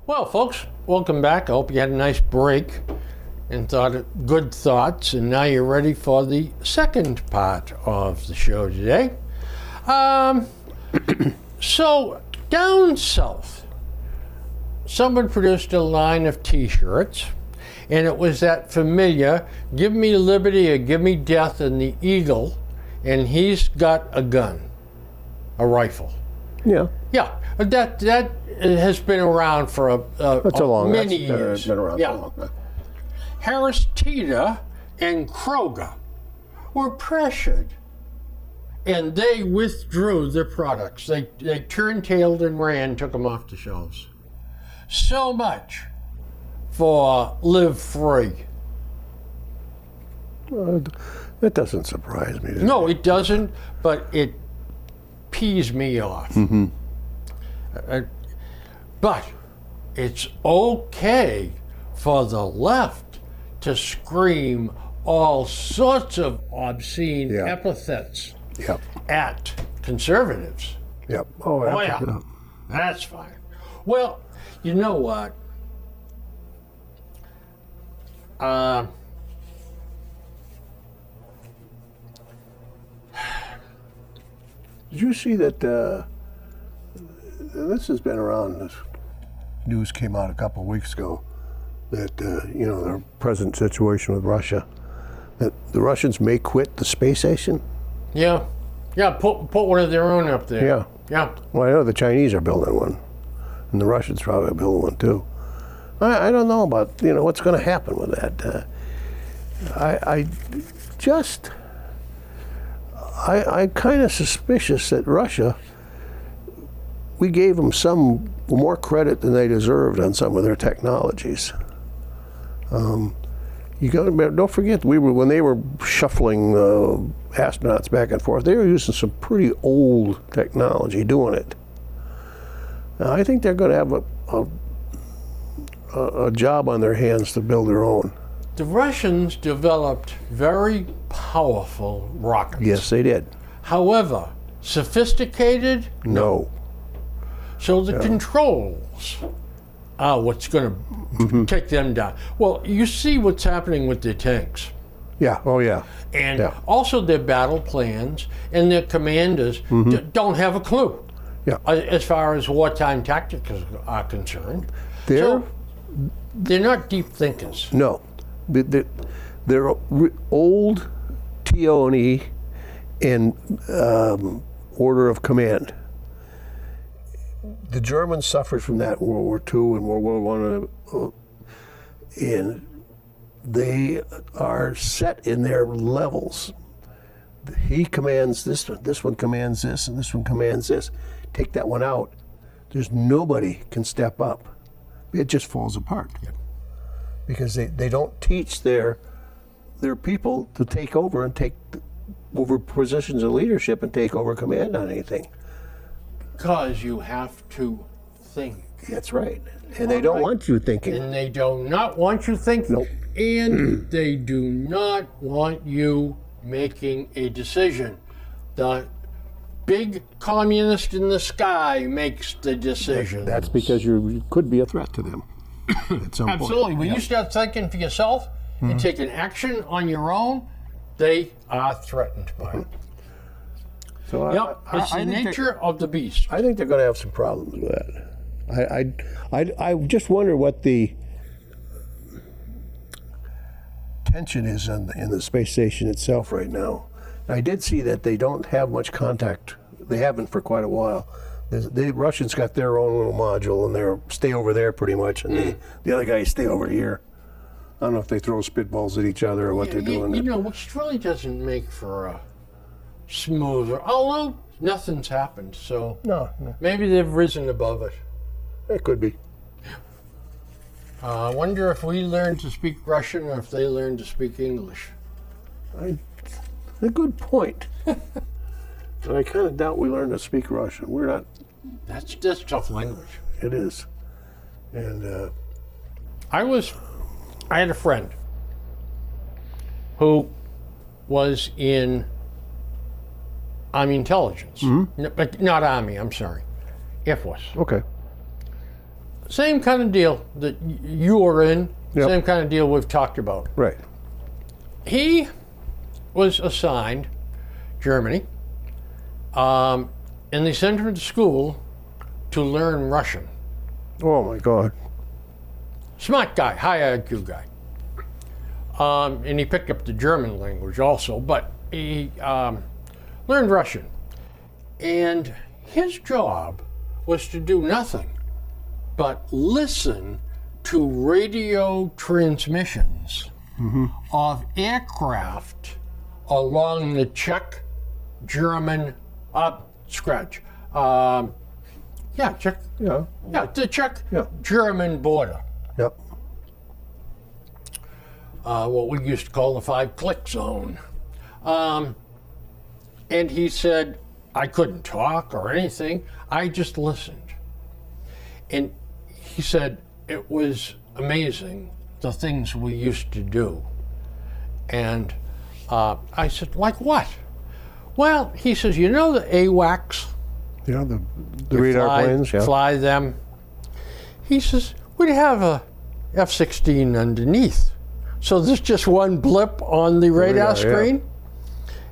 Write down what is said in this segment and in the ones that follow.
Well, folks, welcome back. I hope you had a nice break and thought of good thoughts, and now you're ready for the second part of the show today. So, down south, someone produced a line of t-shirts, and it was that familiar, give me liberty or give me death, and the eagle, and he's got a gun, a rifle. Yeah. Yeah, that has been around for many years. Been around for long. Harris Teeter and Kroger were pressured, and they withdrew their products. They turntailed and ran, took them off the shelves. So much for Live Free. That doesn't surprise me. No, it doesn't, but it pees me off. Mm-hmm. But it's okay for the left to scream all sorts of obscene epithets at conservatives. Yep. Oh, yeah. That's fine. Well, you know what? Did you see that? This has been around. This news came out a couple of weeks ago that the present situation with Russia, that the Russians may quit the space station. Yeah. Put one of their own up there. Yeah. Well, I know the Chinese are building one, and the Russians probably building one too. I don't know about what's going to happen with that. I'm kind of suspicious that Russia, we gave them some more credit than they deserved on some of their technologies. Don't forget, when they were shuffling astronauts back and forth, they were using some pretty old technology doing it. Now, I think they're going to have a job on their hands to build their own. The Russians developed very powerful rockets. Yes, they did. However, sophisticated? No. So the controls are what's going to take them down. Well, you see what's happening with their tanks. Yeah, oh yeah. And also their battle plans and their commanders don't have a clue as far as wartime tactics are concerned. They're not deep thinkers. No. They're old TO&E and order of command. The Germans suffered from that in World War II and World War I, and they are set in their levels. He commands this one commands this, and this one commands this. Take that one out. There's nobody can step up. It just falls apart. Because they don't teach their people to take over and take over positions of leadership and take over command on anything. Because you have to think. That's right. And they don't want you thinking. And they do not want you thinking. Nope. And they do not want you making a decision. The big communist in the sky makes the decision. That's because you could be a threat to them. At some Absolutely. point. When you start thinking for yourself and taking action on your own, they are threatened by it. So it's the nature of the beast. I think they're going to have some problems with that. I just wonder what the tension is in the space station itself right now. I did see that they don't have much contact. They haven't for quite a while. The Russians got their own little module, and they stay over there pretty much, and the other guys stay over here. I don't know if they throw spitballs at each other or what they're doing. Which really doesn't make for a smoother, although nothing's happened, so No. maybe they've risen above it. It could be. I wonder if we learn to speak Russian or if they learn to speak English. A good point. But I kind of doubt we learn to speak Russian. We're not. That's tough language. It is. And I was I had a friend who was in Army intelligence, but not Army, I'm sorry, Air Force. Okay. Same kind of deal that you were in, Yep. same kind of deal we've talked about. Right. He was assigned Germany, and they sent him to school to learn Russian. Oh my God. Smart guy, high IQ guy. And he picked up the German language also, but he learned Russian. And his job was to do nothing but listen to radio transmissions of aircraft along the Czech-German Czech, Yeah. the Czech-German border. Yep. What we used to call the 5-click zone. And he said, I couldn't talk or anything. I just listened. And he said, it was amazing, the things we used to do. And I said, like what? Well, he says, you know the AWACS? Yeah. The radar planes. Yeah. Fly them. He says, we'd have a F-16 underneath. So there's just one blip on the radar yeah. screen,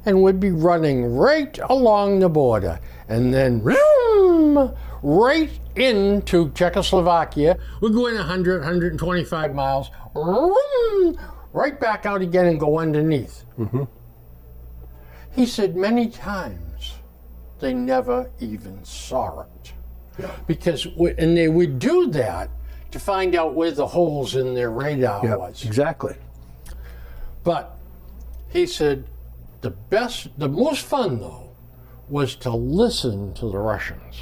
and we'd be running right along the border, and then vroom, right into Czechoslovakia. We'd go in 100, 125 miles, vroom, right back out again and go underneath. He said many times they never even saw it. Because, and they would do that to find out where the holes in their radar Yeah. was. Exactly. But he said the most fun though, was to listen to the Russians.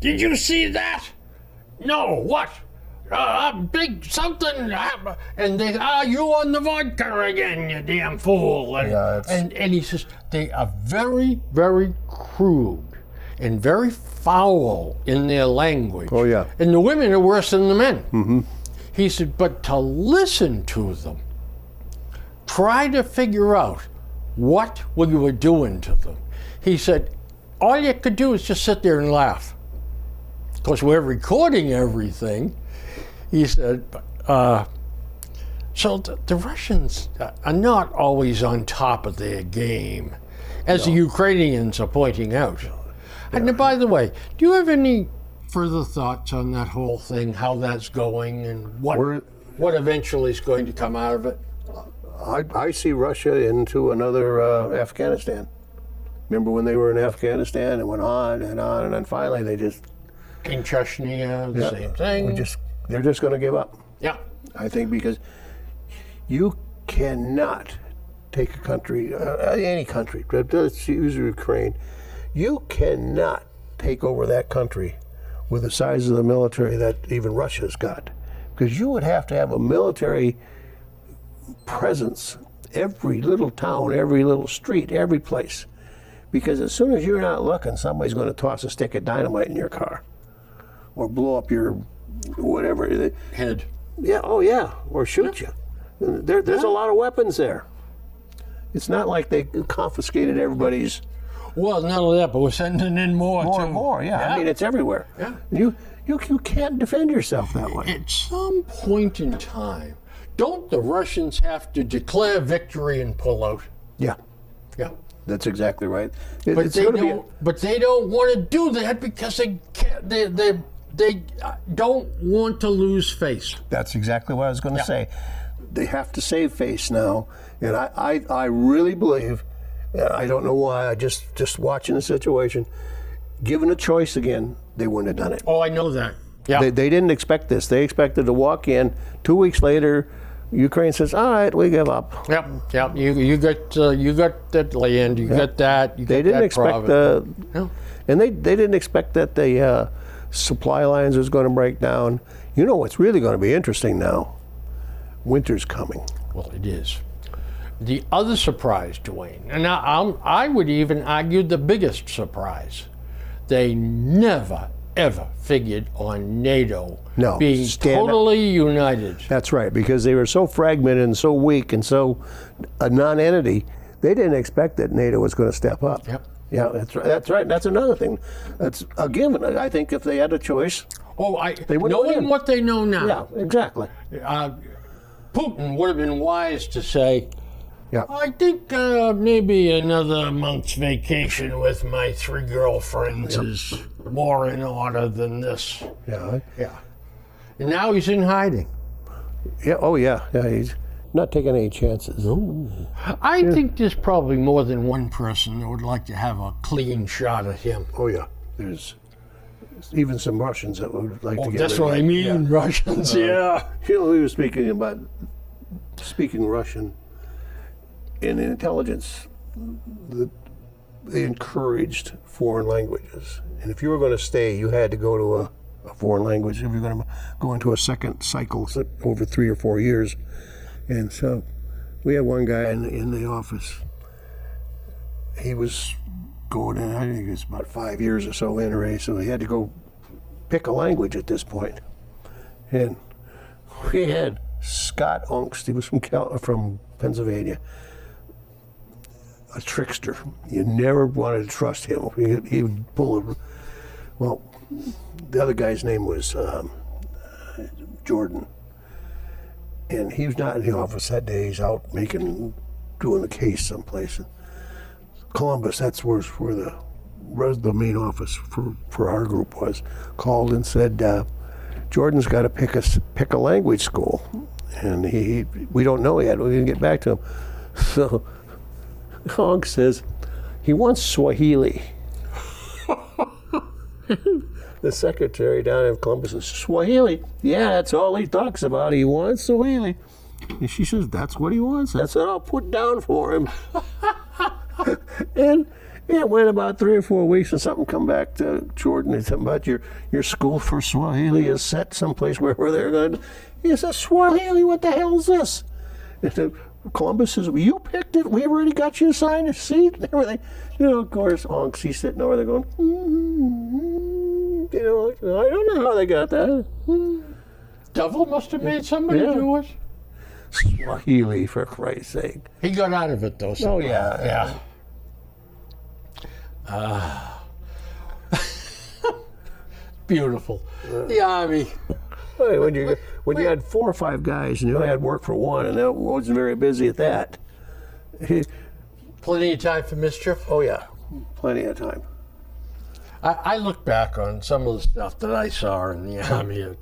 Did you see that? No, what? Big something, and they, you on the vodka again, you damn fool. And, Yeah, and he says, they are very, very crude and very foul in their language. Oh, yeah. And the women are worse than the men. He said, but to listen to them, try to figure out what we were doing to them. He said, all you could do is just sit there and laugh. Because we're recording everything. He said, so the Russians are not always on top of their game, as the Ukrainians are pointing out. And by the way, do you have any further thoughts on that whole thing, how that's going, and what eventually is going to come out of it? I see Russia into another Afghanistan. Remember when they were in Afghanistan and went on, and then finally they just... In Chechnya, the same thing. They're just going to give up. Yeah. I think because you cannot take a country, any country, let's use Ukraine, you cannot take over that country with the size of the military that even Russia's got. Because you would have to have a military presence, every little town, every little street, every place. Because as soon as you're not looking, somebody's going to toss a stick of dynamite in your car or blow up your whatever. Head. Yeah, oh yeah, or shoot you. There's a lot of weapons there. It's not like they confiscated everybody's. Well, not only that, but we're sending in more too. More, yeah. I mean, it's everywhere. Yeah. You can't defend yourself that way. At some point in time, don't the Russians have to declare victory and pull out? Yeah, Yeah. that's exactly right. But they don't want to do that because they can't, they don't want to lose face. That's exactly what I was going to say. They have to save face now, and I really believe. I don't know why. I just watching the situation. Given a choice again, they wouldn't have done it. Oh, I know that. Yeah. They didn't expect this. They expected to walk in. 2 weeks later, Ukraine says, "All right, we give up." Yep. You got that land. You got that. You got They didn't that expect province. and they didn't expect that the supply lines was going to break down. You know what's really going to be interesting now? Winter's coming. Well, it is. The other surprise, Dwayne, and I would even argue the biggest surprise, they never, ever figured on NATO No, being stand up. totally united. That's right, because they were so fragmented and so weak and so a non-entity, they didn't expect that NATO was going to step up. Yep. Yeah, that's right. That's right. That's another thing. That's a given. I think if they had a choice, Oh, would've knowing won. what they know now, yeah, exactly. Putin would have been wise to say, Yeah. I think maybe another month's vacation with my 3 girlfriends is more in order than this. Yeah. Yeah. And now he's in hiding. Yeah. Oh, yeah. Yeah. He's not taking any chances. I think there's probably more than one person that would like to have a clean shot at him. Oh, yeah. There's even some Russians that would like to get That's rid of what I him. mean, Russians, yeah. You know, we were speaking Russian in intelligence. They encouraged foreign languages. And if you were going to stay, you had to go to a foreign language. If you're going to go into a second cycle over 3 or 4 years. And so we had one guy in the office. He was going in, I think it was about 5 years or so in already, so he had to go pick a language at this point. And we had Scott Ungst, he was from Pennsylvania, a trickster. You never wanted to trust him. He would pull a, well, the other guy's name was Jordan. And he was not in the office that day. He's out doing a case someplace. Columbus, that's where the main office for our group was, called and said, Jordan's got to pick a language school. And we don't know yet. We didn't get back to him. So Honk says, he wants Swahili. The secretary down in Columbus says, Swahili? Yeah, that's all he talks about. He wants Swahili. And she says, that's what he wants. That's what I'll put down for him. And it went about 3 or 4 weeks and something come back to Jordan and something about your school for Swahili is set someplace where they're going. He says, Swahili, what the hell is this? And so Columbus says, well, you picked it. We already got you assigned a seat and everything. You know, of course, Onksie's sitting over there going, you know, I don't know how they got that. Devil must have made somebody do it. Swahili, for Christ's sake. He got out of it, though. Oh, yeah. Beautiful. The Army. When you had 4 or 5 guys and you only had work for one, and that wasn't very busy at that. Plenty of time for mischief. Oh yeah, plenty of time. I look back on some of the stuff that I saw in the Army.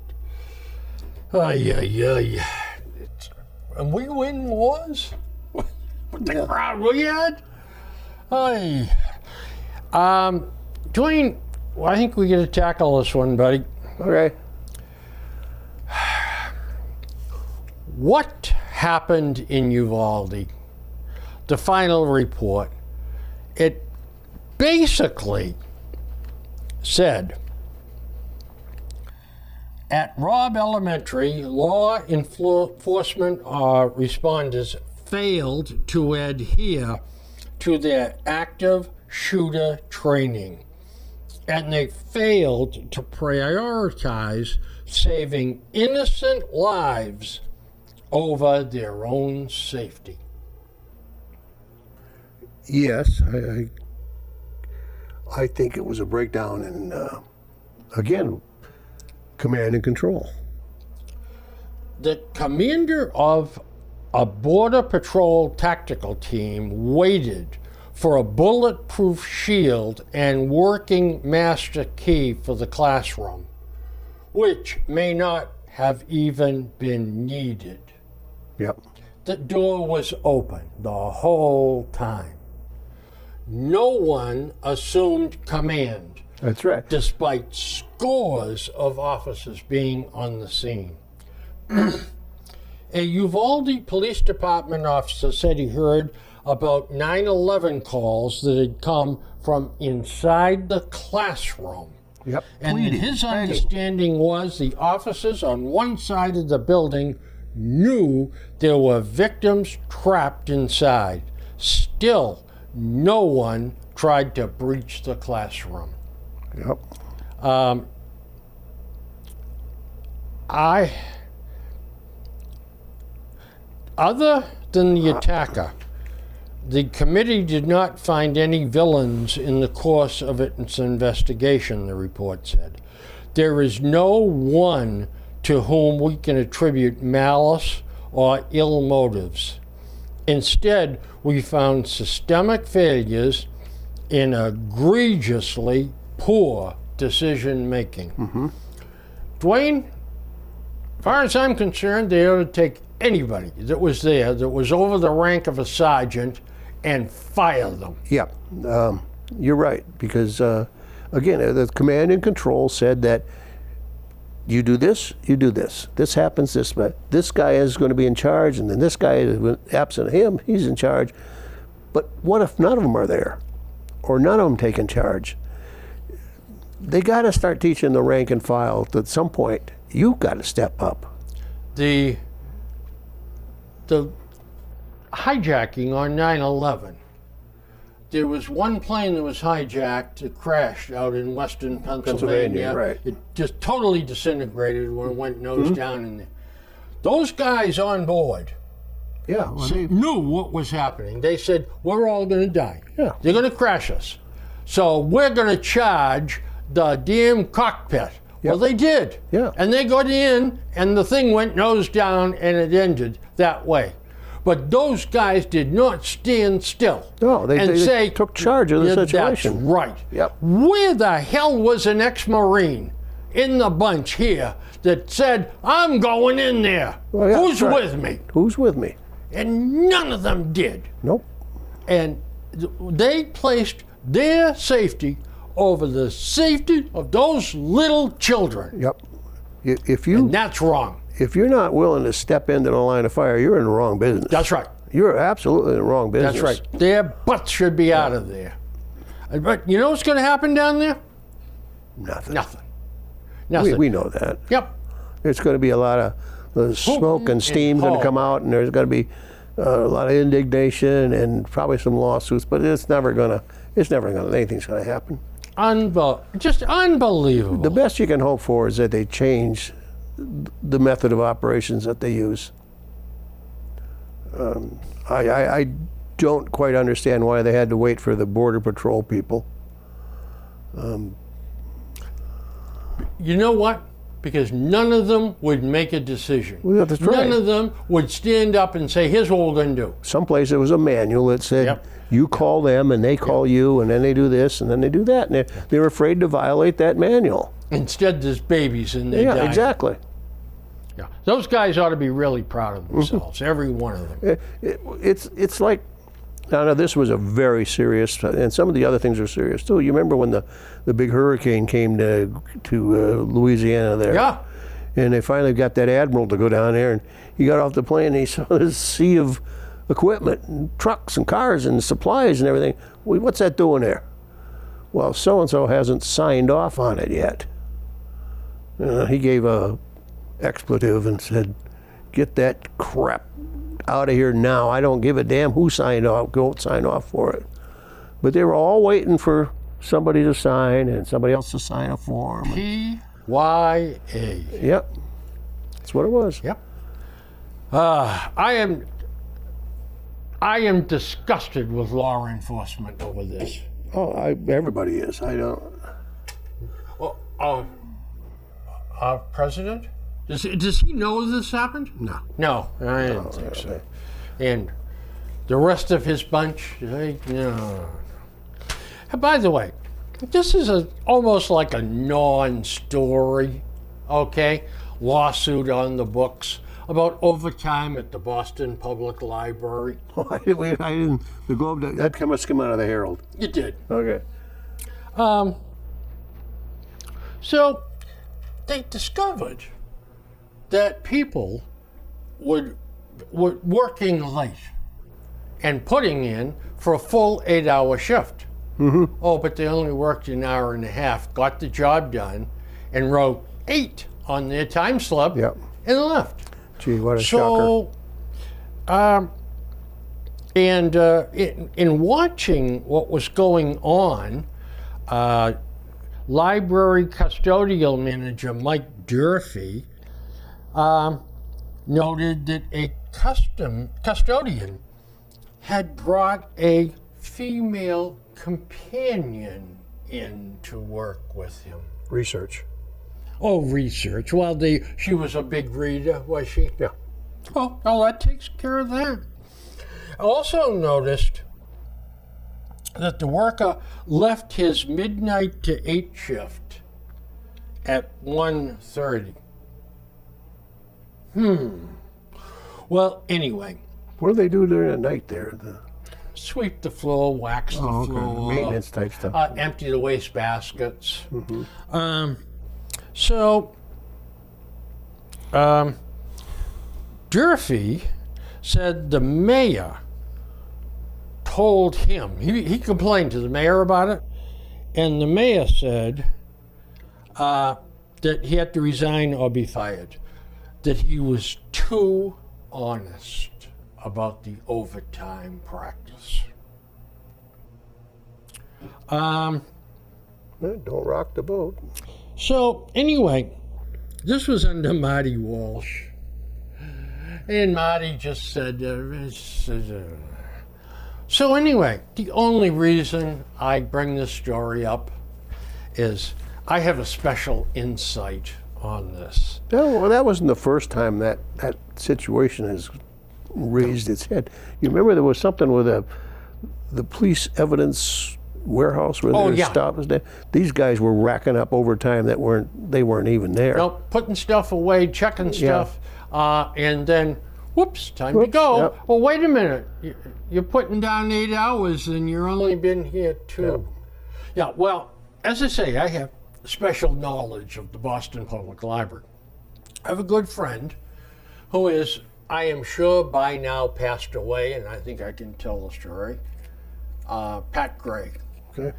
And we win wars? With the crowd we had? Dwayne, I think we got to tackle this one, buddy. Okay. What happened in Uvalde? The final report. It basically said, at Robb Elementary, law enforcement responders failed to adhere to their active shooter training, and they failed to prioritize saving innocent lives over their own safety. Yes, I think it was a breakdown in, again, command and control. The commander of a Border Patrol tactical team waited for a bulletproof shield and working master key for the classroom, which may not have even been needed. Yep. The door was open the whole time. No one assumed command, That's right. despite scores of officers being on the scene. A Uvalde Police Department officer said he heard about 9/11 calls that had come from inside the classroom. Yep. And Pleading, his begging. understanding was the officers on one side of the building knew there were victims trapped inside. Still, no one tried to breach the classroom. Yep. Other than the attacker, the committee did not find any villains in the course of its investigation, the report said. There is no one to whom we can attribute malice or ill motives. Instead, we found systemic failures in egregiously poor decision making. Dwayne, as far as I'm concerned, they ought to take anybody that was there, that was over the rank of a sergeant, and fire them. Yeah, you're right, because again, the command and control said that you do this, you do this. This happens this way. This guy is going to be in charge, and then this guy, absent him, he's in charge. But what if none of them are there, or none of them taking charge? They got to start teaching the rank and file that at some point you've got to step up. The hijacking on 9/11. There was one plane that was hijacked that crashed out in western Pennsylvania. Right. It just totally disintegrated when it went nose down in there. Those guys on board Yeah, well, knew what was happening. They said, we're all going to die. Yeah. They're going to crash us. So we're going to charge the damn cockpit. Well, they did. Yeah. And they got in, and the thing went nose down, and it ended that way. But those guys did not stand still. No, they say, took charge of the situation. That's right. Yep. Where the hell was an ex-Marine in the bunch here that said, I'm going in there? Well, yeah, Who's right. with me? Who's with me? And none of them did. Nope. And they placed their safety over the safety of those little children. Yep. If And that's wrong. you're not willing to step into the line of fire, you're in the wrong business. That's right. You're absolutely in the wrong business. That's right. Their butts should be out of there. But you know what's going to happen down there? Nothing. Nothing. Nothing. We know that. Yep. There's going to be a lot of smoke and steam going to come out, and there's going to be a lot of indignation and probably some lawsuits. But anything's going to happen. Just unbelievable. The best you can hope for is that they change the method of operations that they use. I don't quite understand why they had to wait for the Border Patrol people. You know what? Because none of them would make a decision. Well, that's right. None of them would stand up and say, here's what we're going to do. Someplace there was a manual that said, Yep. you call them and they call you, and then they do this and then they do that. And they're afraid to violate that manual. Instead, there's babies and they're Yeah, dying. exactly. Yeah. Those guys ought to be really proud of themselves, every one of them. It's like, now this was a very serious, and some of the other things are serious too. You remember when the big hurricane came to Louisiana there? Yeah. And they finally got that admiral to go down there, and he got off the plane and he saw this sea of equipment and trucks and cars and supplies and everything. Well, what's that doing there? Well, so-and-so hasn't signed off on it yet. He gave a expletive and said, get that crap out of here now. I don't give a damn who signed off. Go sign off for it. But they were all waiting for somebody to sign and somebody else to sign a form. PYA. Yep. That's what it was. Yep. I am disgusted with law enforcement over this. Oh, everybody is. I don't. Well, our president? Does he know this happened? No. No, I didn't think so. And the rest of his bunch, no. By the way, this is almost like a non-story, okay? Lawsuit on the books about overtime at the Boston Public Library. I didn't. The Globe. That must come out of the Herald. It did. Okay. So they discovered that people were working late and putting in for a full 8-hour shift. Mm-hmm. Oh, but they only worked an hour and a half, got the job done, and wrote 8 on their time slip Yep. and left. Gee, what a shocker. So, in watching what was going on, library custodial manager Mike Durfee noted that a custodian had brought a female companion in to work with him. Research. Oh, research. Well, she was a big reader, was she? Yeah. Oh, well, that takes care of that. I also noticed that the worker left his midnight to 8 shift at 1:30. Well, anyway, What do they do during the night there? sweep the floor, wax the floor, Maintenance type stuff. empty the waste baskets. So, Durfee said the mayor told him, he complained to the mayor about it, and the mayor said that he had to resign or be fired, that he was too honest about the overtime practice. Don't rock the boat. So anyway, this was under Marty Walsh. And Marty just said, So anyway, the only reason I bring this story up is I have a special insight on this. No, well, that wasn't the first time that situation has raised its head. You remember there was something with the police evidence warehouse where they stopped. These guys were racking up overtime that they weren't even there. Well, putting stuff away, checking stuff, and then, whoops, time to go. Yep. Well, wait a minute. You're putting down 8 hours and you're only been here 2. Yeah, well, as I say, I have special knowledge of the Boston Public Library. I have a good friend who is, I am sure by now passed away, and I think I can tell the story, Pat Gray. Okay.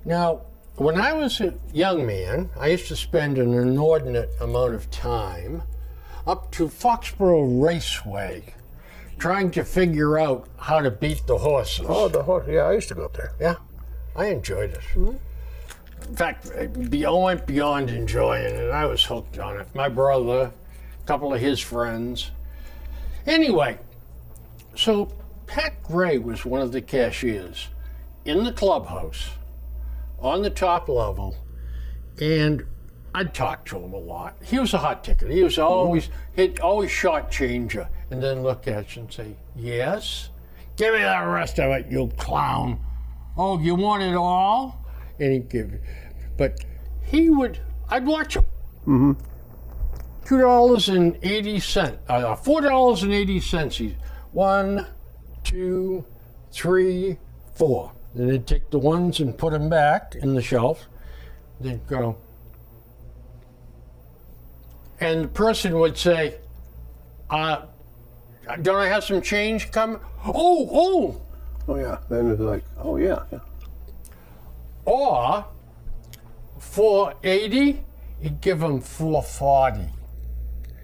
Now, when I was a young man, I used to spend an inordinate amount of time up to Foxborough Raceway trying to figure out how to beat the horses. Oh, the horse. Yeah, I used to go up there. Yeah, I enjoyed it. In fact, I went beyond enjoying it. I was hooked on it. My brother, a couple of his friends. Anyway, so Pat Gray was one of the cashiers in the clubhouse on the top level, and I'd talk to him a lot. He was a hot ticket. He was he'd always shortchange you and then look at you and say, yes? Give me the rest of it, you clown. Oh, you want it all? And he'd give you. But I'd watch him. $2.80, $4.80. He's 1, 2, 3, 4. Then they'd take the ones and put them back in the shelf. They'd go. And the person would say, don't I have some change coming? Oh, yeah. Then it's like, oh, yeah. Or $4.80, you'd give him $4.40.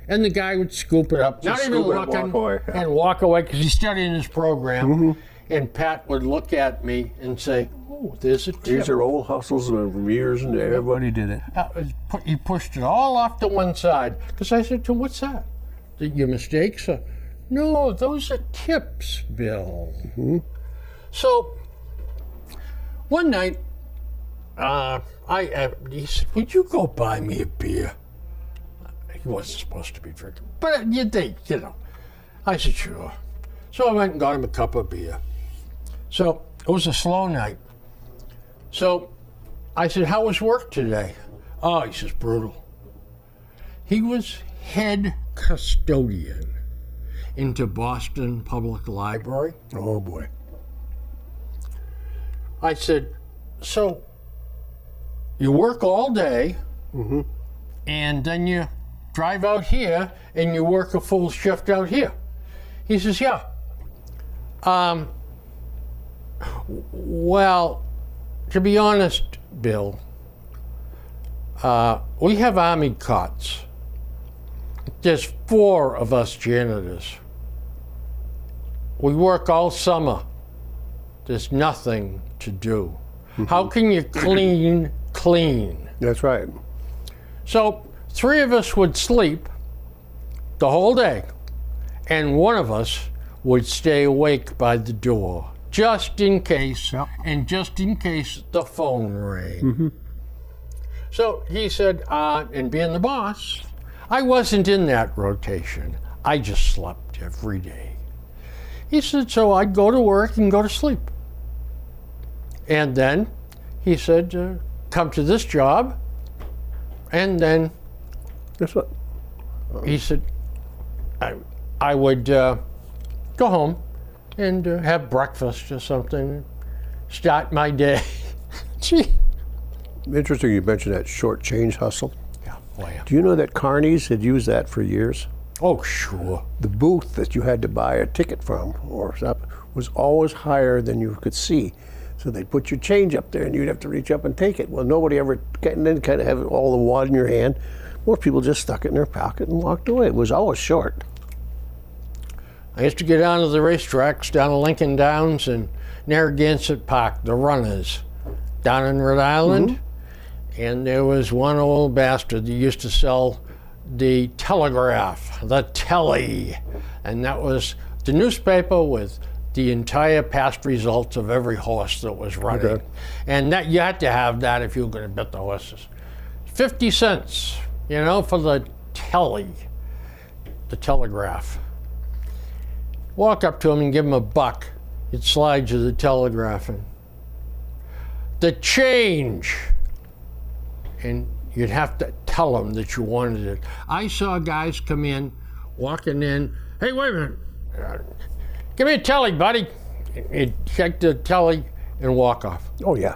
And the guy would scoop it up, not even looking, and walk away because he's studying his program. And Pat would look at me and say, oh, there's a tip. These are old hustles from years and everybody did it. He pushed it all off to one side. Because I said to him, what's that? Your mistakes? No, those are tips, Bill. So, one night, he said, would you go buy me a beer? He wasn't supposed to be drinking. But you know. I said, sure. So I went and got him a cup of beer. So it was a slow night. So I said, how was work today? Oh, he says, brutal. He was head custodian into Boston Public Library. Oh, boy. I said, so you work all day, and then you drive out here, and you work a full shift out here. He says, yeah. Well, to be honest, Bill, we have army cots. There's 4 of us janitors. We work all summer. There's nothing to do. How can you clean? That's right. So 3 of us would sleep, the whole day, and one of us would stay awake by the door, just in case, and just in case the phone rang. So he said, and being the boss, I wasn't in that rotation. I just slept every day. He said, so I'd go to work and go to sleep. And then he said, come to this job, and then Guess what? he said, I would go home and have breakfast or something, start my day. Gee. Interesting you mentioned that short change hustle. Yeah, boy. Do you know that Carney's had used that for years? Oh, sure. The booth that you had to buy a ticket from or something was always higher than you could see. So they'd put your change up there and you'd have to reach up and take it. Well, nobody ever, and then kind of have all the wad in your hand. More people just stuck it in their pocket and walked away. It was always short. I used to get down to the racetracks down to Lincoln Downs and Narragansett Park, the runners, down in Rhode Island. And there was one old bastard that used to sell the Telegraph, the Telly. And that was the newspaper with the entire past results of every horse that was running. Okay. And that you had to have that if you were going to bet the horses. 50 cents, you know, for the Telly, the Telegraph. Walk up to him and give him $1. He'd slide you the Telegraph in. The change. And you'd have to tell them that you wanted it. I saw guys come in, walking in, hey, wait a minute. Give me a telly, buddy. He'd check the telly and walk off. Oh, yeah.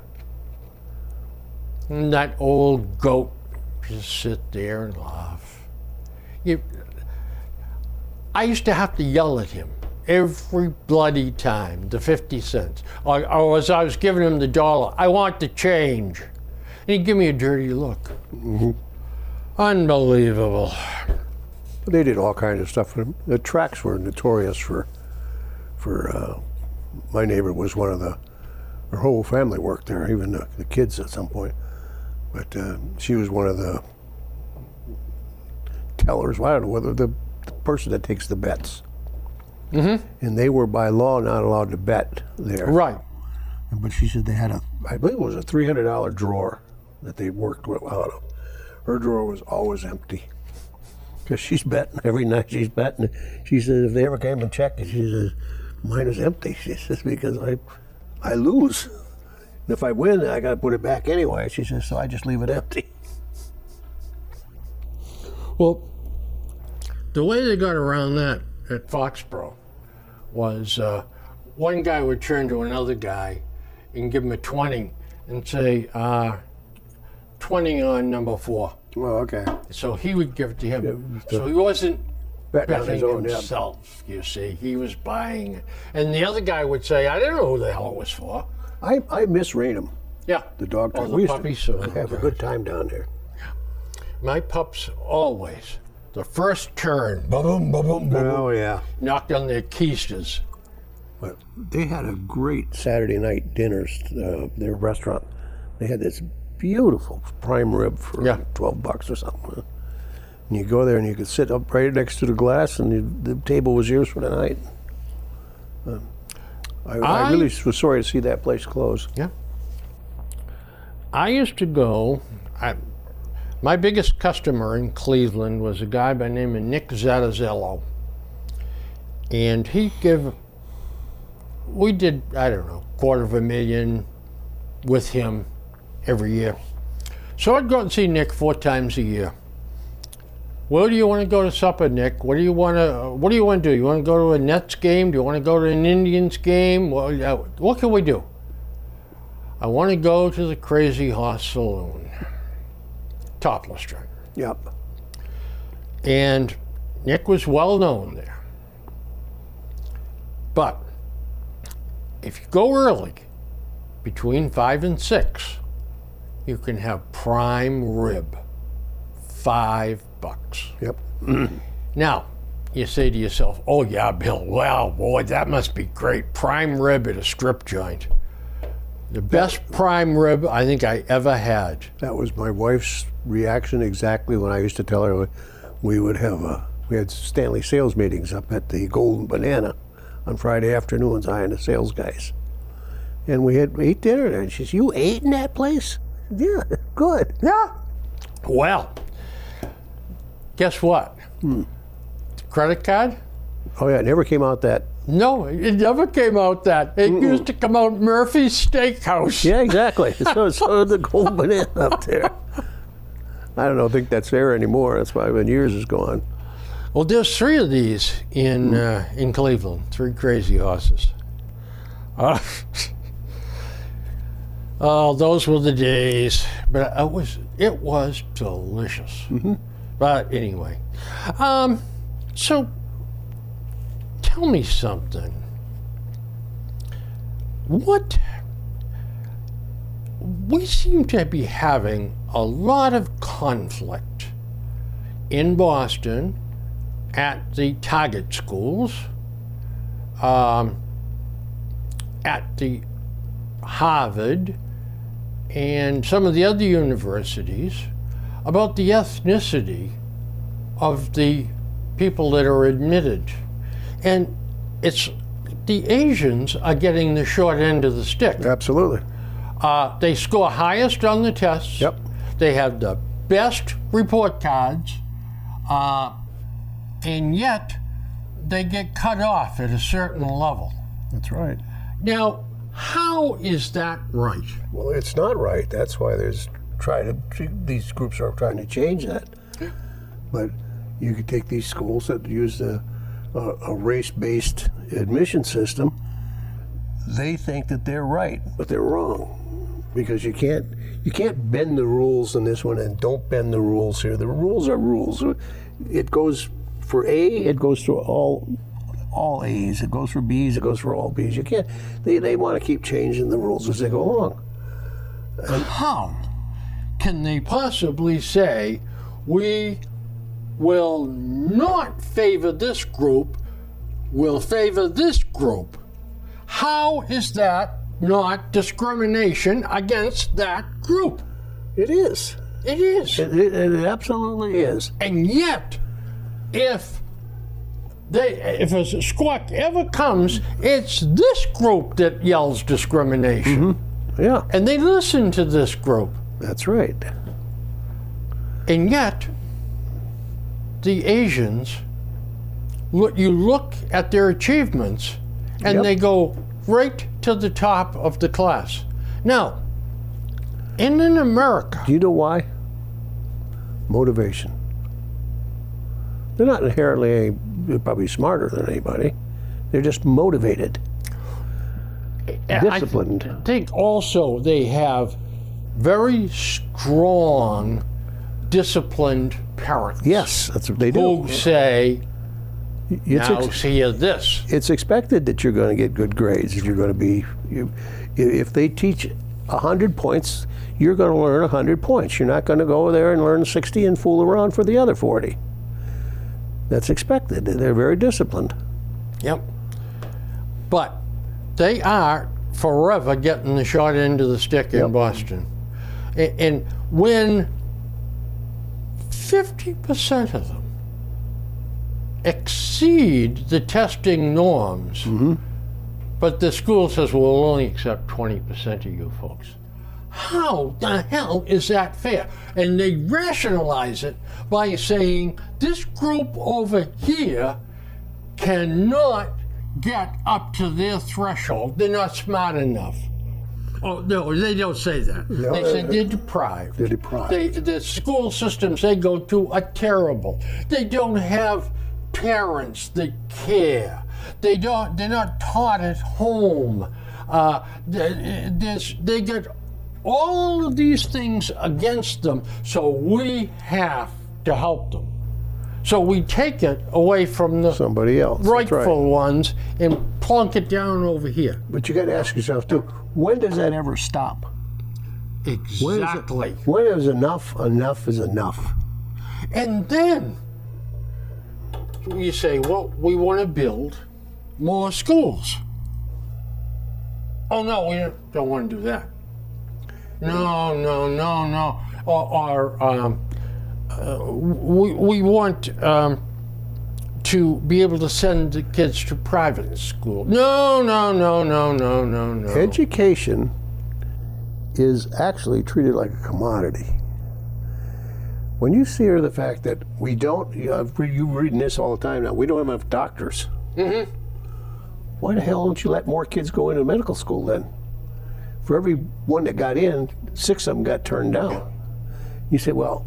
And that old goat just sit there and laugh. I used to have to yell at him every bloody time, the 50 cents. Or as I was giving him the $1, I want the change. And he'd give me a dirty look. Unbelievable. They did all kinds of stuff. The tracks were notorious for my neighbor was one of her whole family worked there, even the kids at some point. But she was one of the tellers. Well, I don't know whether the person that takes the bets. And they were by law not allowed to bet there. Right. But she said they had I believe it was a $300 drawer that they worked out of. Her drawer was always empty. Because she's betting every night. She's betting. She says if they ever came and checked it, she says mine is empty. She says because I lose. And if I win, I got to put it back anyway. She says so I just leave it empty. Well, the way they got around that at Foxborough was one guy would turn to another guy and give him a 20 and say, 20 on number 4. Well, okay. So he would give it to him. So he wasn't Betting on betting his own, yeah. himself, you see. He was buying it. And the other guy would say, I didn't know who the hell it was for. I miss Rainham, Yeah. the dog Oh, park. the We used puppies, to oh, have a God. good time down there. My pups always, the first turn, boom, boom, boom, boom, Oh, yeah. knocked on their keisters. But they had a great Saturday night dinners, their restaurant. They had this beautiful prime rib for Yeah. $12 or something. And you go there and you could sit up right next to the glass and the table was yours for the night. I really was sorry to see that place close. Yeah. I used to go, my biggest customer in Cleveland was a guy by the name of Nick Zattizello. And we did, I don't know, $250,000 with him every year. So I'd go out and see Nick 4 times a year. Where do you want to go to supper, Nick? What do you want to do? You want to go to a Nets game? Do you want to go to an Indians game? What can we do? I want to go to the Crazy Horse Saloon. Topless drink. Yep. And Nick was well known there. But if you go early, between 5 and 6, you can have prime rib, $5. Yep. Now, you say to yourself, oh yeah, Bill, wow, boy, that must be great. Prime rib at a strip joint. The best prime rib I think I ever had. That was my wife's reaction exactly when I used to tell her we would have We had Stanley sales meetings up at the Golden Banana on Friday afternoons, I and the sales guys. And we ate dinner there, and she said, "You ate in that place?" Yeah, good. Yeah. Well, guess what? Credit card? Oh yeah, it never came out that. No, it never came out that. It used to come out Murphy's Steakhouse. Yeah, exactly. So the Golden Banana up there. I don't think that's there anymore. That's why when years is gone. Well, there's 3 of these in Cleveland. 3 Crazy Horses. Oh, those were the days. But it was delicious. But anyway, so tell me something. We seem to be having a lot of conflict in Boston at the target schools, at the Harvard, and some of the other universities about the ethnicity of the people that are admitted. And it's the Asians are getting the short end of the stick. Absolutely. They score highest on the tests. Yep. They have the best report cards, and yet they get cut off at a certain level. That's right. Now, how is that right? Well, it's not right. That's why these groups are trying to change that. But you could take these schools that use a race-based admission system. They think that they're right, but they're wrong, because you can't bend the rules in this one and don't bend the rules here. The rules are rules. It goes for A. It goes to all A's. It goes for B's. It goes for all B's. You can't. They want to keep changing the rules as they go along. How can they possibly say we will not favor this group, will favor this group? How is that not discrimination against that group? It is. It is. It absolutely is. And yet, if a squawk ever comes, it's this group that yells discrimination. Yeah, And they listen to this group. that's right. And yet, the Asians, you look at their achievements, and Yep. they go right to the top of the class. Now, in America, Do you know why? Motivation. They're not inherently probably smarter than anybody. They're just motivated, disciplined. I think also they have very strong, disciplined parents. Yes, that's what they do. Who say, It's, now ex- see this. it's expected that you're going to get good grades. If you're going to be, if they teach 100 points, you're going to learn 100 points. You're not going to go there and learn 60 and fool around for the other 40. That's expected. They're very disciplined. Yep. But they are forever getting the short end of the stick in Boston. And when 50% of them exceed the testing norms, but the school says, well, we'll only accept 20% of you folks. How the hell is that fair? And they rationalize it by saying this group over here cannot get up to their threshold. They're not smart enough. Oh, no, they don't say that. No, they say they're deprived. They're deprived. The school systems they go to are terrible. They don't have parents that care. They're not taught at home. They get all of these things against them, so we have to help them. So we take it away from the Somebody else. That's rightful right. ones and plunk it down over here. But you got to ask yourself too: when does that ever stop? Exactly. When is enough? Enough is enough. And then you say, well, we want to build more schools. Oh, no, we don't want to do that. No. We want to be able to send the kids to private school. No. Education is actually treated like a commodity. When you see the fact that we don't, you're reading this all the time now, we don't have enough doctors. Mm-hmm. Why the hell don't you let more kids go into medical school then? For every one that got in, 6 of them got turned down. You say, well,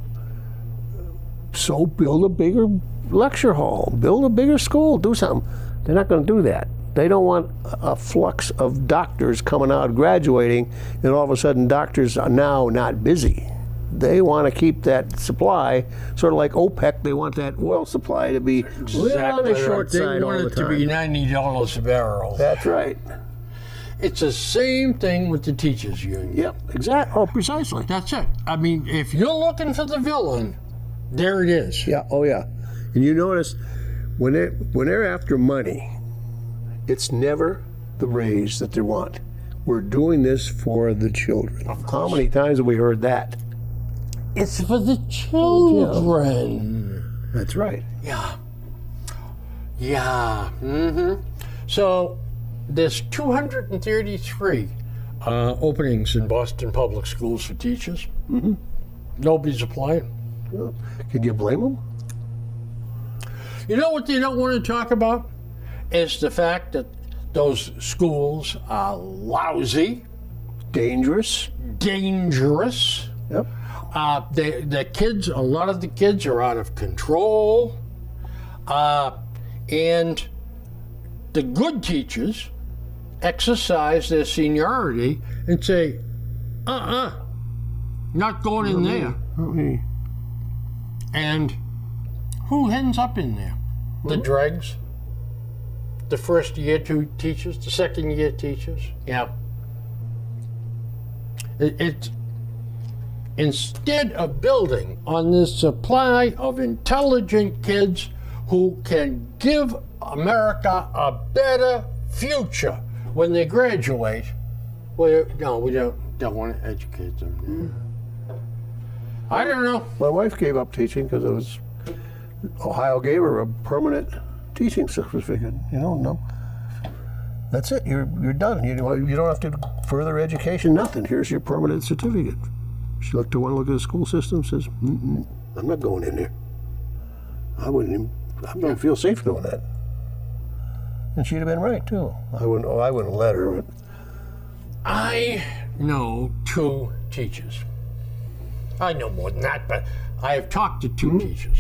so build a bigger lecture hall, build a bigger school, do something. They're not going to do that. They don't want a flux of doctors coming out, graduating, and all of a sudden doctors are now not busy. They want to keep that supply, sort of like OPEC. They want that oil supply to be on the short They side all want the it to time. be $90 a barrel. That's right. It's the same thing with the teachers union. Yep, exactly. Oh, precisely. That's it. I mean, if you're looking for the villain, there it is. Yeah. Oh, yeah. And you notice when they're after money, it's never the raise that they want. We're doing this for the children. How many times have we heard that? It's for the children. That's right. Yeah. Mm-hmm. So there's 233 openings in Boston Public Schools for teachers. Mm-hmm. Nobody's applying. Can you blame them? You know what they don't want to talk about? Is the fact that those schools are lousy, Dangerous. dangerous. Yep. The kids, a lot of the kids are out of control. And the good teachers exercise their seniority and say, not going in there. Okay. And who ends up in there? The dregs, the first year two teachers, the second year teachers. Yeah. It's instead of building on this supply of intelligent kids who can give America a better future when they graduate, we don't want to educate them. I don't know. My wife gave up teaching because Ohio gave her a permanent teaching certificate. No. That's it. You're done. You don't have to further education. Nothing. Here's your permanent certificate. She looked at the school system. Says, I'm not going in there. I don't feel safe doing that. And she'd have been right too. I wouldn't let her. But I know 2 teachers. I know more than that, but I have talked to 2 teachers.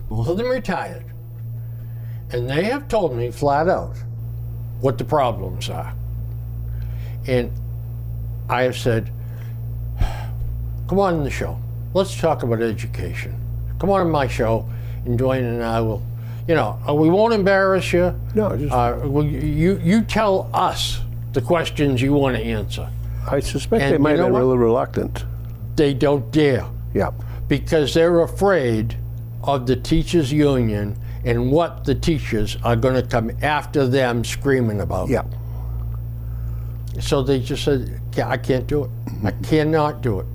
Both of them retired. And they have told me flat out what the problems are. And I have said, come on the show. Let's talk about education. Come on my show, and Dwayne and I will, we won't embarrass you. No, you tell us the questions you want to answer. I suspect And they might you know have been a what? little reluctant. They don't dare. Yeah. Because they're afraid of the teachers' union and what the teachers are going to come after them screaming about. Yeah. So they just said, I can't do it. I cannot do it.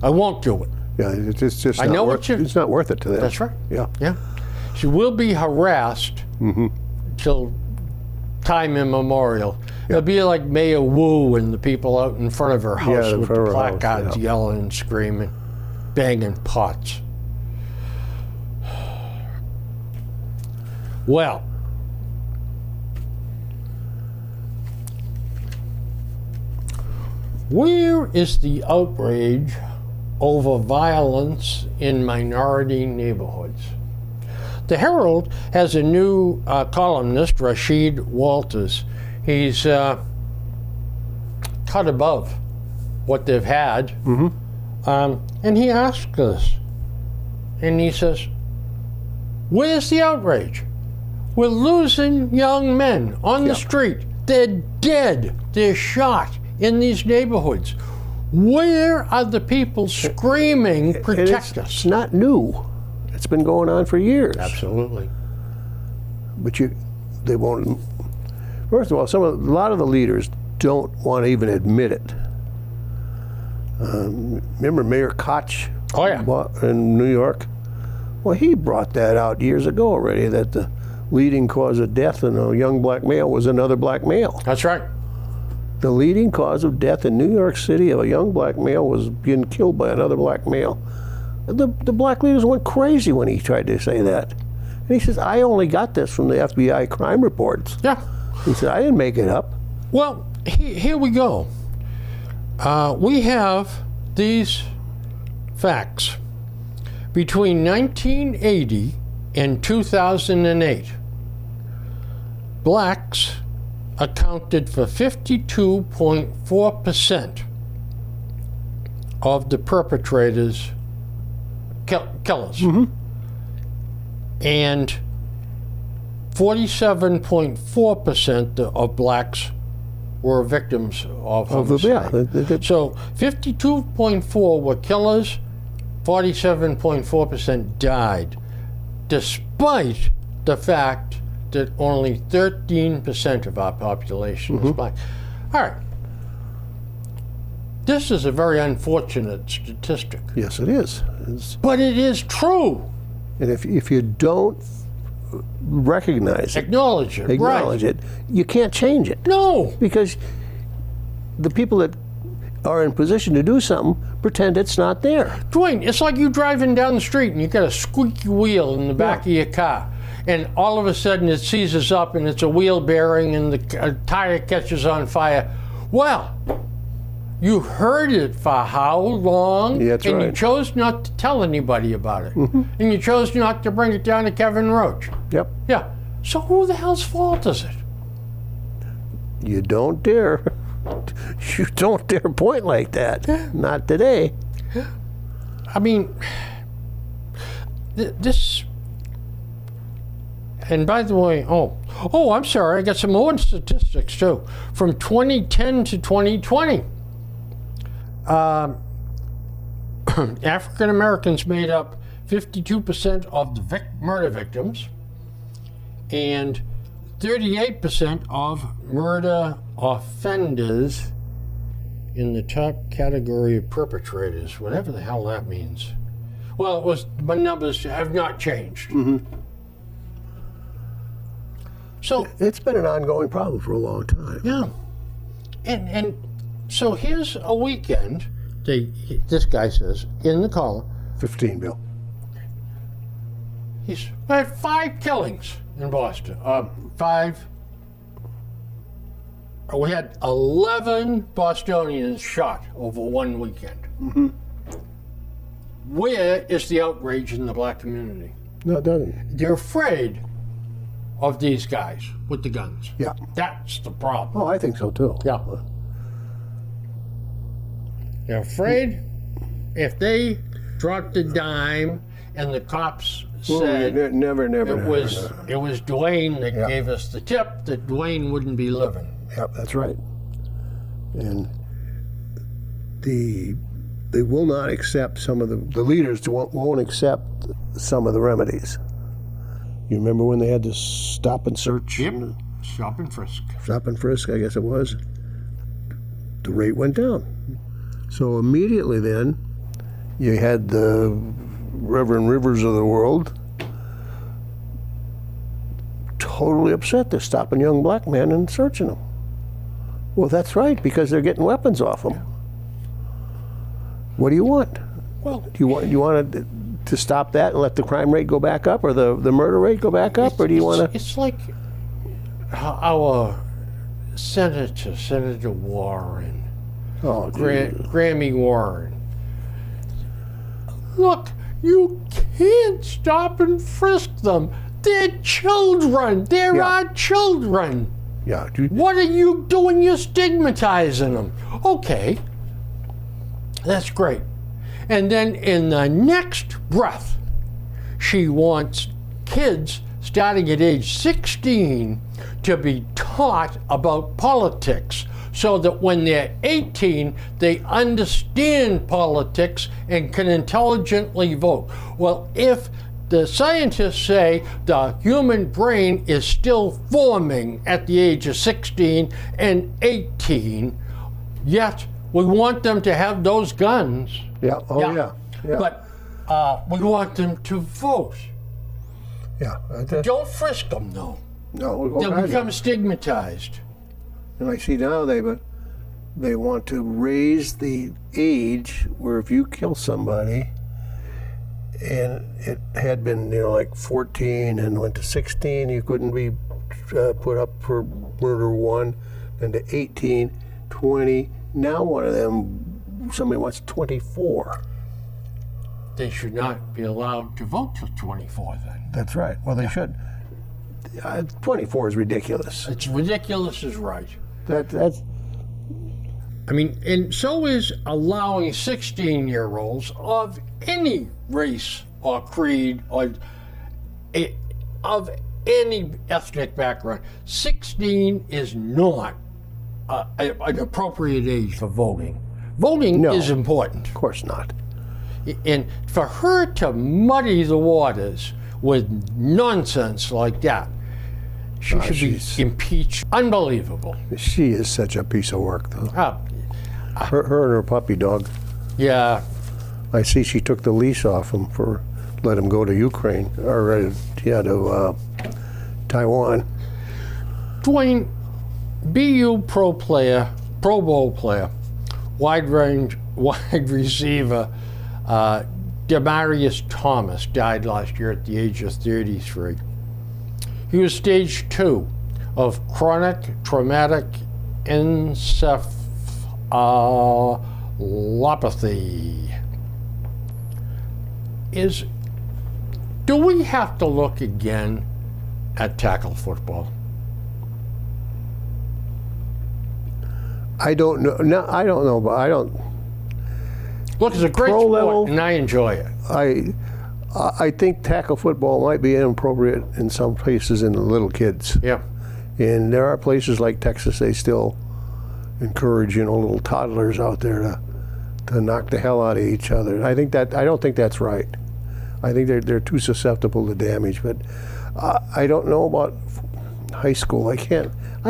I won't do it. Yeah. It's just. I not know worth, what you- It's not worth it to them. That's right. Yeah. Yeah. She will be harassed till time immemorial. It'll be like Mayor Wu and the people out in front of her house in with front the of her house, placards yeah. yelling and screaming, banging pots. Well, where is the outrage over violence in minority neighborhoods? The Herald has a new columnist, Rashid Walters. He's cut above what they've had. And he asked us, and he says, where's the outrage? We're losing young men on the street. They're dead. They're shot in these neighborhoods. Where are the people screaming, protect us? It's not new. It's been going on for years. Absolutely. But they won't. First of all, a lot of the leaders don't want to even admit it. Remember Mayor Koch? Oh, yeah. In New York? Well, he brought that out years ago already, that the leading cause of death in a young black male was another black male. That's right. The leading cause of death in New York City of a young black male was being killed by another black male. The black leaders went crazy when he tried to say that. And he says, I only got this from the FBI crime reports. Yeah. He said, I didn't make it up. Well, here we go. We have these facts. Between 1980 and 2008, blacks accounted for 52.4% of the perpetrators, killers, and 47.4% of blacks were victims of homicide. So 52.4 were killers, 47.4% died, despite the fact that only 13% of our population is black. All right. This is a very unfortunate statistic. Yes, it is. But it is true. And if you don't recognize it, Acknowledge it. acknowledge it, you can't change it. No. Because the people that are in position to do something pretend it's not there. Dwayne, it's like you driving down the street and you got a squeaky wheel in the back of your car. And all of a sudden it seizes up and it's a wheel bearing and the tire catches on fire. Well, you heard it for how long? Yeah, that's and right. you chose not to tell anybody about it. And you chose not to bring it down to Kevin Roach. Yep. Yeah. So who the hell's fault is it? You don't dare. You don't dare point like that. Not today. I mean, this. And by the way, I'm sorry, I got some more statistics too. From 2010 to 2020, African Americans made up 52% of the murder victims and 38% of murder offenders in the top category of perpetrators, whatever the hell that means. Well, my numbers have not changed. So it's been an ongoing problem for a long time. Yeah. And so here's a weekend, this guy says, in the column, 15, Bill. we had 5 killings in Boston. We had 11 Bostonians shot over one weekend. Where is the outrage in the black community? No, it doesn't. They're afraid of these guys with the guns. Yeah. That's the problem. Oh, I think so too. Yeah. They're afraid if they dropped a dime and the cops said Never. it was Dwayne that gave us the tip, that Dwayne wouldn't be living. Yep, that's right. And they will not accept some of the leaders won't accept some of the remedies. You remember when they had to stop and search? Yep. Stop and frisk. Stop and frisk, I guess it was. The rate went down. So immediately then, you had the Reverend Rivers of the world totally upset. They're stopping young black men and searching them. Well, that's right, because they're getting weapons off them. What do you want? Well, Do you want to stop that and let the crime rate go back up, or the murder rate go back up, or do you want to? It's like our Senator Warren, Grammy Warren. Look, you can't stop and frisk them. They're children. They're our children. Yeah. What are you doing? You're stigmatizing them. Okay, that's great. And then in the next breath, she wants kids starting at age 16 to be taught about politics so that when they're 18, they understand politics and can intelligently vote. Well, if the scientists say the human brain is still forming at the age of 16 and 18, yet we want them to have those guns. Yeah. Oh, yeah. But we want them to vote. Yeah. Don't frisk them, though. No, They'll become stigmatized. and I see now they want to raise the age where if you kill somebody and it had been, like 14 and went to 16, you couldn't be put up for murder one, then to 18, 20. Now one of them, somebody wants 24. They should not be allowed to vote till 24 then. That's right. Well, they should. 24 is ridiculous. It's ridiculous is right. That's I mean, and so is allowing 16-year-olds of any race or creed or of any ethnic background. 16 is not an appropriate age for voting. Voting is important. Of course not. And for her to muddy the waters with nonsense like that, she should be impeached. Unbelievable. She is such a piece of work, though. Her and her puppy dog. Yeah. I see she took the leash off him let him go to Ukraine, or to Taiwan. Dwayne, BU Pro Bowl player, wide receiver, Demarius Thomas died last year at the age of 33. He was stage 2 of chronic traumatic encephalopathy. Do we have to look again at tackle football? I don't know. No, I don't know, but I don't. Look, it's a great Pro sport, level, and I enjoy it. I think tackle football might be inappropriate in some places in the little kids. Yeah. And there are places like Texas, they still encourage, little toddlers out there to knock the hell out of each other. I don't think that's right. I think they're too susceptible to damage. But I don't know about high school. I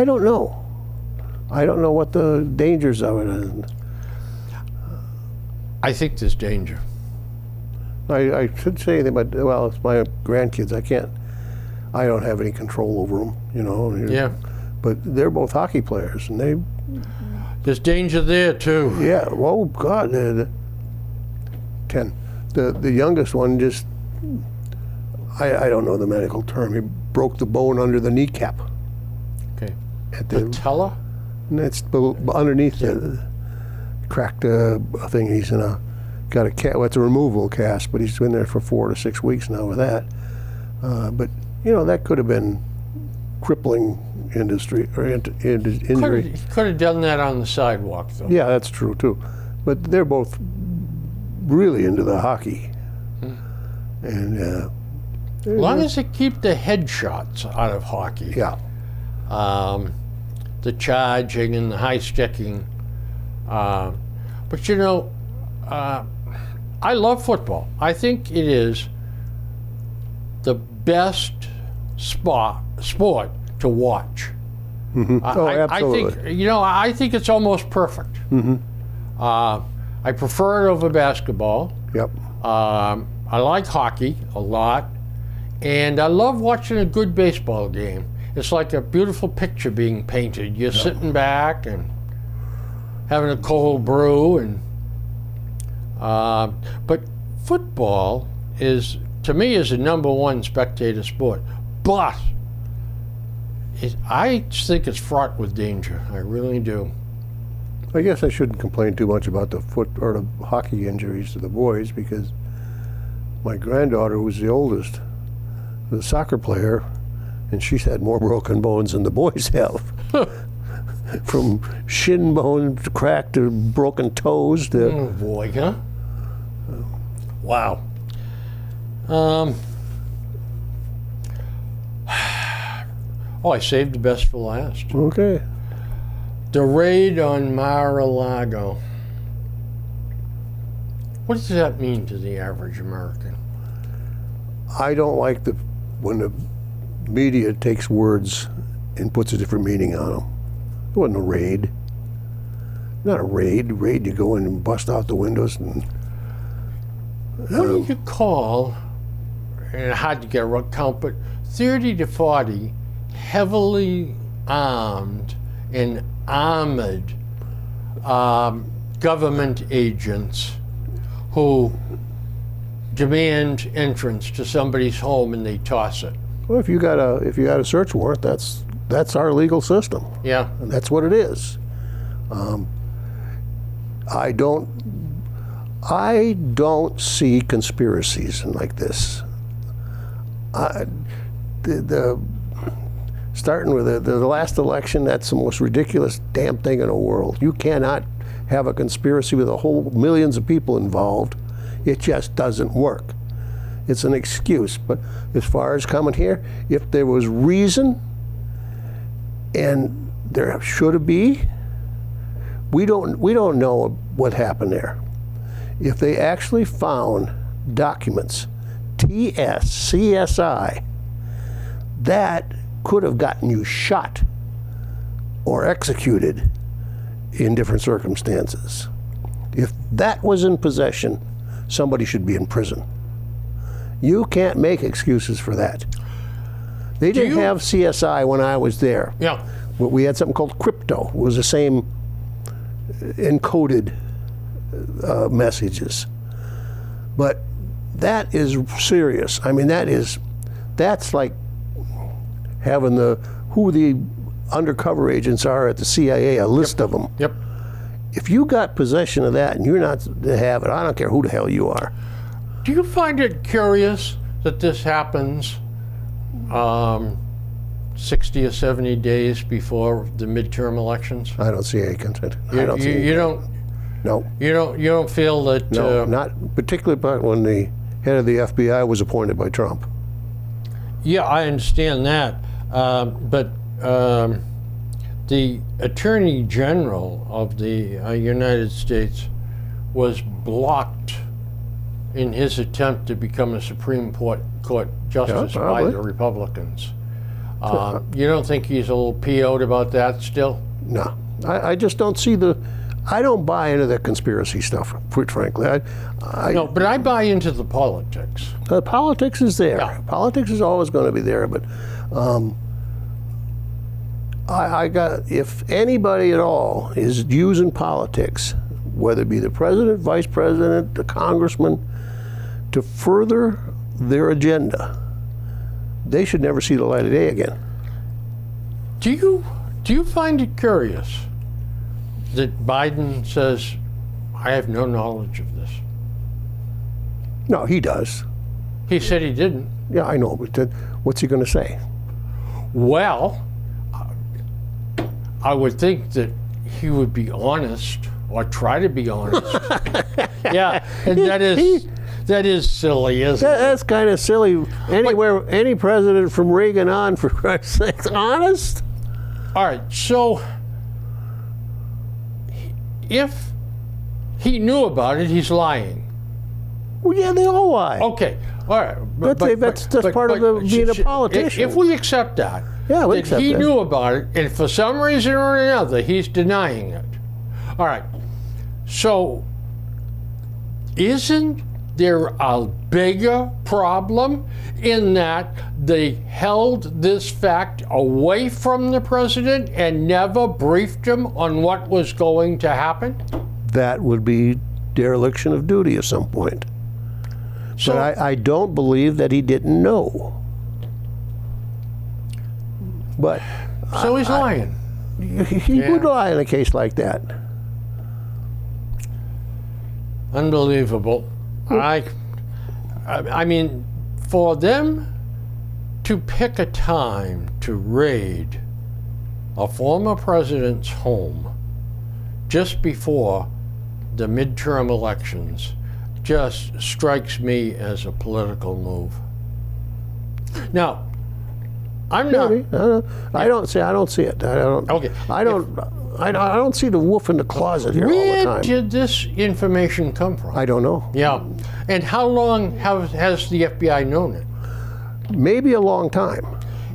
don't know. I don't know what the dangers of it is. I think there's danger. I should say that, but it's my grandkids. I don't have any control over them, Yeah. But they're both hockey players, and There's danger there too. yeah. Oh God, 10. The youngest one just, I don't know the medical term. He broke the bone under the kneecap. Okay. At the Patella? It's underneath the cracked thing. He's got it's a removable cast, but he's been there for 4 to 6 weeks now with that. But that could have been crippling injury. Could have done that on the sidewalk though. Yeah, that's true too. But they're both really into the hockey, and as long as they keep the headshots out of hockey. yeah. The charging and the high sticking. But I love football. I think it is the best sport to watch. Mm-hmm. I Absolutely. think I think it's almost perfect. Mm-hmm. I prefer it over basketball. Yep. I like hockey a lot, and I love watching a good baseball game. It's like a beautiful picture being painted. You're sitting back and having a cold brew, and but football is, to me, is the #1 spectator sport. But I think it's fraught with danger. I really do. I guess I shouldn't complain too much about the hockey injuries to the boys, because my granddaughter, who was the oldest, was a soccer player, and she's had more broken bones than the boys have. From shin bone cracked to broken toes to... Oh boy, huh? Wow. I saved the best for last. Okay. The raid on Mar-a-Lago. What does that mean to the average American? I don't like when the media takes words and puts a different meaning on them. It wasn't a raid. Not a raid. Raid, you go in and bust out the windows and... What do you call and hard to get a count, but 30 to 40 heavily armed and armored government agents who demand entrance to somebody's home and they toss it. Well, if you got a search warrant, that's our legal system. Yeah. And that's what it is. I don't see conspiracies like this. Starting with the last election, that's the most ridiculous damn thing in the world. You cannot have a conspiracy with a whole millions of people involved. It just doesn't work. It's an excuse. But as far as coming here, if there was reason, and there should be, we don't know what happened there. If they actually found documents, CSI, that could have gotten you shot or executed in different circumstances. If that was in possession, somebody should be in prison. You can't make excuses for that. They didn't have CSI when I was there. Yeah. We had something called crypto. It was the same encoded messages. But that is serious. I mean, that's like having who the undercover agents are at the CIA, a list of them. Yep. If you got possession of that and you're not to have it, I don't care who the hell you are. Do you find it curious that this happens 60 or 70 days before the midterm elections? I don't see any content. You don't feel that? No, not particularly about when the head of the FBI was appointed by Trump. Yeah, I understand that, but the Attorney General of the United States was blocked in his attempt to become a Supreme Court justice by the Republicans. You don't think he's a little PO'd about that still? No, I just don't see I don't buy into the conspiracy stuff, quite frankly. No, but I buy into the politics. The politics is there. Yeah. Politics is always going to be there, but if anybody at all is using politics, whether it be the president, vice president, the congressman, to further their agenda, they should never see the light of day again. Do you find it curious that Biden says, I have no knowledge of this? No, he does. He said he didn't. Yeah, I know, but what's he going to say? Well, I would think that he would be honest, or try to be honest. Yeah, and that is silly, isn't it? That's kind of silly. Any president from Reagan on, for Christ's sake, honest? All right, so if he knew about it, he's lying. Well, yeah, they all lie. Okay, all right. That's part of being a politician. If we accept that, yeah, we accept he that. knew about it, and for some reason or another, he's denying it. All right, so isn't there a bigger problem in that they held this fact away from the president and never briefed him on what was going to happen? That would be dereliction of duty at some point. So, but I don't believe that he didn't know. But so he's lying. He would lie in a case like that. Unbelievable. I mean, for them to pick a time to raid a former president's home just before the midterm elections just strikes me as a political move. Now, I'm not. I don't see it. Okay. I don't see the wolf in the closet here all the Where time. did this information come from? I don't know. Yeah. And how long has the FBI known it? Maybe a long time.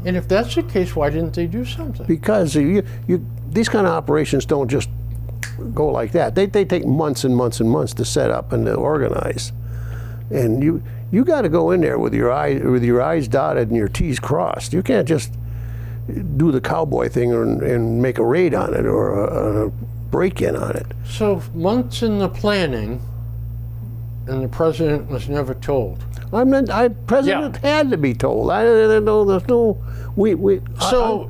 And if that's the case, why didn't they do something? Because these kind of operations don't just go like that. They take months and months and months to set up and to organize. And you got to go in there with your eyes dotted and your T's crossed. You can't just do the cowboy thing and make a raid on it or a break-in on it. So months in the planning, and the president was never told. President had to be told. I don't know. There's no.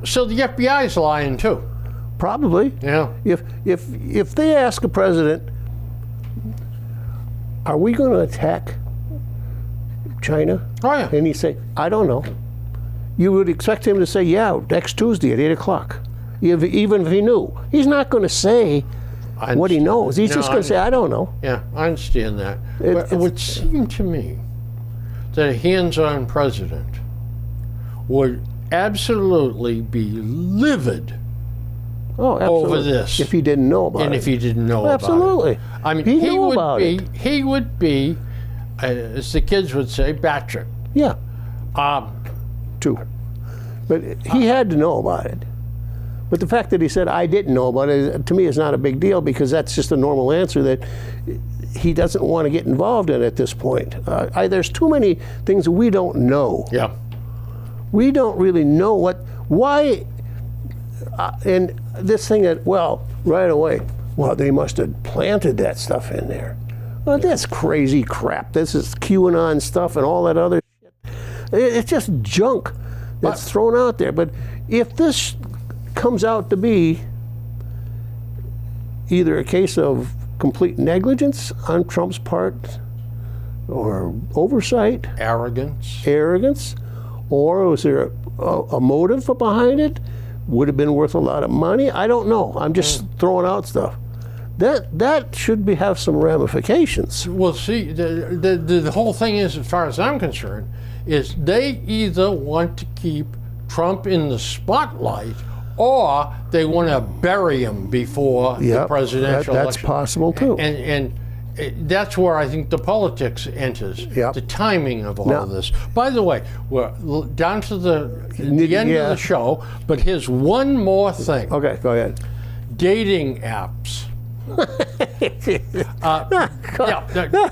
So the FBI's lying too. Probably. Yeah. If they ask a president, are we going to attack China? Oh yeah. And he say, I don't know. You would expect him to say, yeah, next Tuesday at 8 o'clock. Even if he knew. He's not going to say what he knows. He's just going to say, I don't know. Yeah, I understand that. But it would seem to me that a hands-on president would absolutely be livid over this. If he didn't know about it. And if he didn't know about it. Absolutely. I mean, he would be, as the kids would say, batshit. Yeah. True. But he had to know about it. But the fact that he said, I didn't know about it, to me is not a big deal, because that's just a normal answer that he doesn't want to get involved in at this point. There's too many things that we don't know. Yeah. We don't really know why, and this thing that, right away, they must have planted that stuff in there. Well, that's crazy crap. This is QAnon stuff and all that other shit. It's just junk that's thrown out there. But if this comes out to be either a case of complete negligence on Trump's part, or oversight, arrogance, or was there a motive behind it? Would have been worth a lot of money? I don't know. I'm just throwing out stuff. That should have some ramifications. Well, see, the whole thing is, as far as I'm concerned, is they either want to keep Trump in the spotlight, or they want to bury him before the presidential election. That's possible too. And that's where I think the politics enters, the timing of all of this. By the way, we're down to the end of the show, but here's one more thing. Okay, go ahead. Dating apps.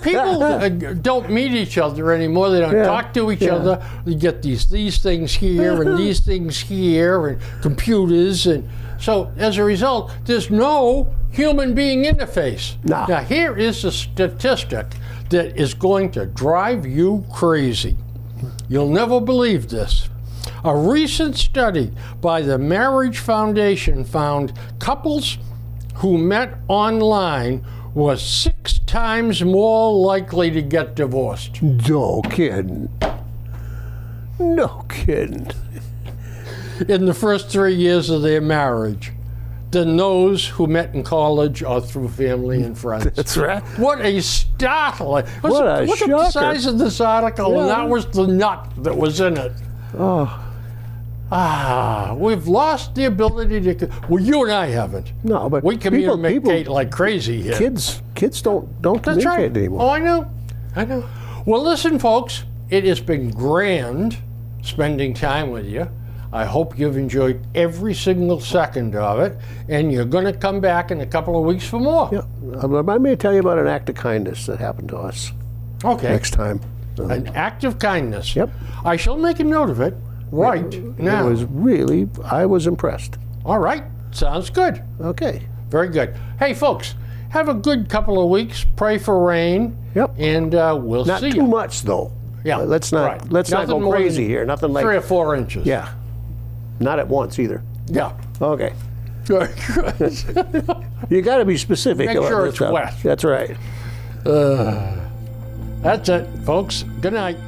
People don't meet each other anymore. They don't talk to each other. You get these things here and these things here, and computers, and so as a result, there's no human being interface. No. Now here is a statistic that is going to drive you crazy. You'll never believe this. A recent study by the Marriage Foundation found couples who met online was 6 times more likely to get divorced. No kidding. No kidding. In the first 3 years of their marriage than those who met in college or through family and friends. That's right. What a startling. Look at the size of this article, and that was the nut that was in it. We've lost the ability to. Well, you and I haven't. No, but we communicate like crazy here. Kids don't communicate anymore. Oh, I know. Well, listen, folks. It has been grand spending time with you. I hope you've enjoyed every single second of it, and you're going to come back in a couple of weeks for more. Yeah, I may tell you about an act of kindness that happened to us. Okay. Next time. An act of kindness. Yep. I shall make a note of it. Right now. I was impressed. All right. Sounds good. Okay. Very good. Hey, folks, have a good couple of weeks. Pray for rain. Yep. And we'll see you. Not too much, though. Yeah. Let's not go crazy here. Nothing like 3 or 4 inches. Yeah. Not at once either. Yeah. Okay. Very good. You got to be specific. Make sure it's wet. That's right. That's it, folks. Good night.